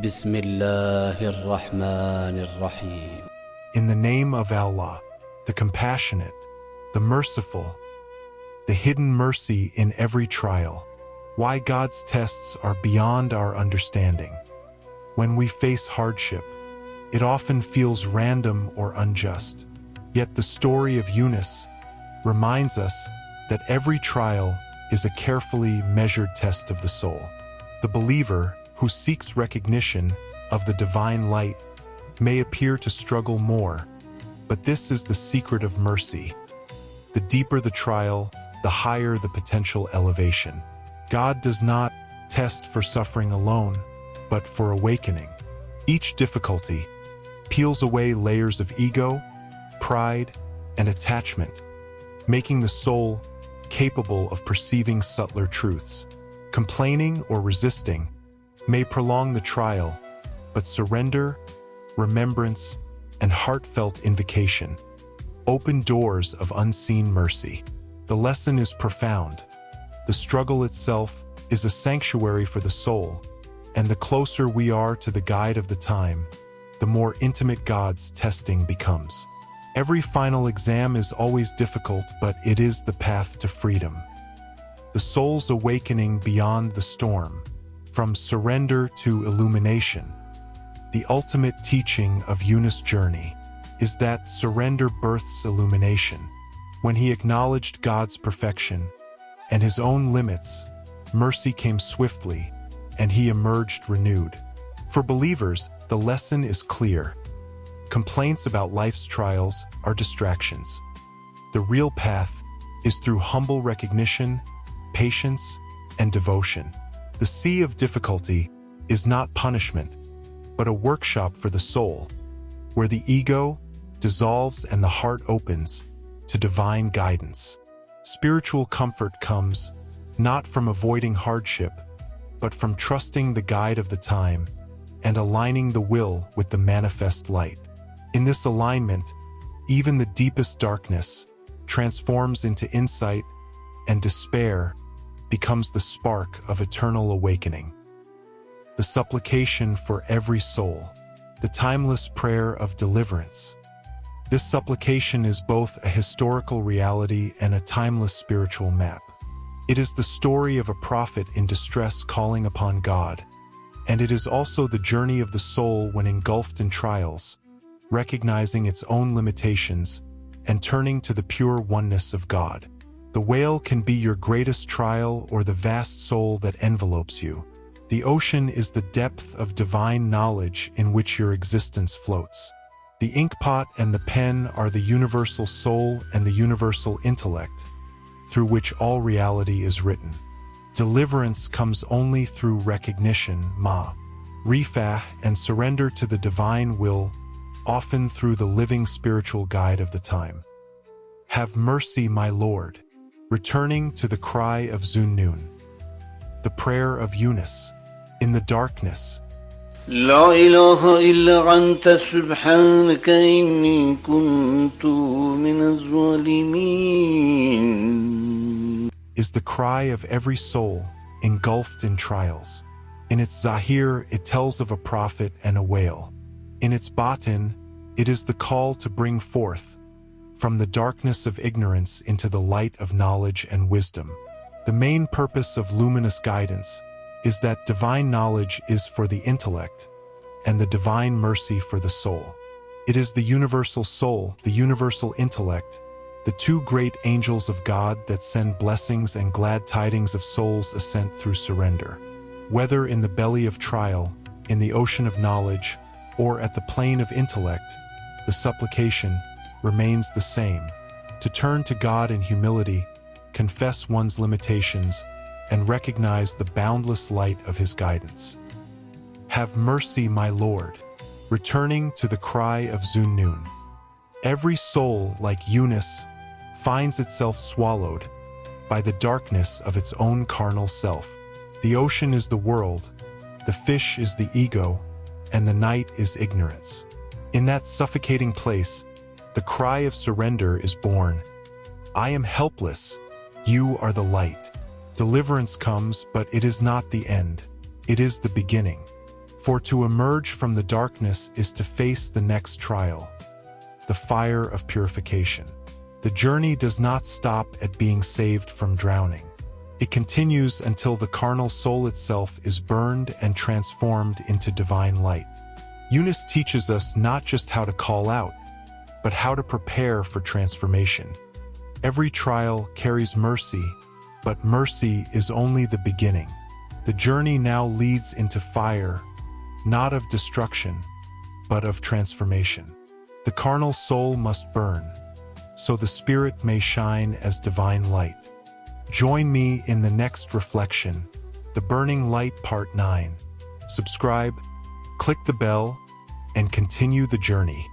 Bismillah ar-Rahman ar-Rahim. In the name of Allah, the Compassionate, the Merciful, the hidden mercy in every trial. Why God's tests are beyond our understanding. When we face hardship, it often feels random or unjust. Yet the story of Yunus reminds us that every trial is a carefully measured test of the soul. The believer who seeks recognition of the divine light may appear to struggle more, but this is the secret of mercy. The deeper the trial, the higher the potential elevation. God does not test for suffering alone, but for awakening. Each difficulty peels away layers of ego, pride, and attachment, making the soul capable of perceiving subtler truths. Complaining or resisting may prolong the trial, but surrender, remembrance, and heartfelt invocation open doors of unseen mercy. The lesson is profound. The struggle itself is a sanctuary for the soul, and the closer we are to the guide of the time, the more intimate God's testing becomes. Every final exam is always difficult, but it is the path to freedom. The soul's awakening beyond the storm, from surrender to illumination. The ultimate teaching of Yunus' journey is that surrender births illumination. When he acknowledged God's perfection and his own limits, mercy came swiftly, and he emerged renewed. For believers, the lesson is clear. Complaints about life's trials are distractions. The real path is through humble recognition, patience, and devotion. The sea of difficulty is not punishment, but a workshop for the soul, where the ego dissolves and the heart opens to divine guidance. Spiritual comfort comes not from avoiding hardship, but from trusting the guide of the time and aligning the will with the manifest light. In this alignment, even the deepest darkness transforms into insight, and despair becomes the spark of eternal awakening. The supplication for every soul, the timeless prayer of deliverance. This supplication is both a historical reality and a timeless spiritual map. It is the story of a prophet in distress calling upon God, and it is also the journey of the soul when engulfed in trials, recognizing its own limitations and turning to the pure oneness of God. The whale can be your greatest trial or the vast soul that envelopes you. The ocean is the depth of divine knowledge in which your existence floats. The inkpot and the pen are the universal soul and the universal intellect, through which all reality is written. Deliverance comes only through recognition, rifah, and surrender to the divine will, often through the living spiritual guide of the time. Have mercy, my Lord. Returning to the cry of Zunnun. The prayer of Yunus. In the darkness, لا إله إلا أنت سبحانك إني كنت من الظالمين, is the cry of every soul engulfed in trials. In its zahir, it tells of a prophet and a whale. In its batin, it is the call to bring forth from the darkness of ignorance into the light of knowledge and wisdom. The main purpose of luminous guidance is that divine knowledge is for the intellect and the divine mercy for the soul. It is the universal soul, the universal intellect, the two great angels of God that send blessings and glad tidings of soul's ascent through surrender. Whether in the belly of trial, in the ocean of knowledge, or at the plane of intellect, the supplication remains the same: to turn to God in humility, confess one's limitations, and recognize the boundless light of His guidance. Have mercy, my Lord. Returning to the cry of Zunnun. Every soul, like Yunus, finds itself swallowed by the darkness of its own carnal self. The ocean is the world, the fish is the ego, and the night is ignorance. In that suffocating place, the cry of surrender is born. I am helpless, you are the light. Deliverance comes, but it is not the end. It is the beginning. For to emerge from the darkness is to face the next trial, the fire of purification. The journey does not stop at being saved from drowning. It continues until the carnal soul itself is burned and transformed into divine light. Yunus teaches us not just how to call out, but how to prepare for transformation. Every trial carries mercy, but mercy is only the beginning. The journey now leads into fire, not of destruction, but of transformation. The carnal soul must burn, so the spirit may shine as divine light. Join me in the next reflection, The Burning Light Part 9. Subscribe, click the bell, and continue the journey.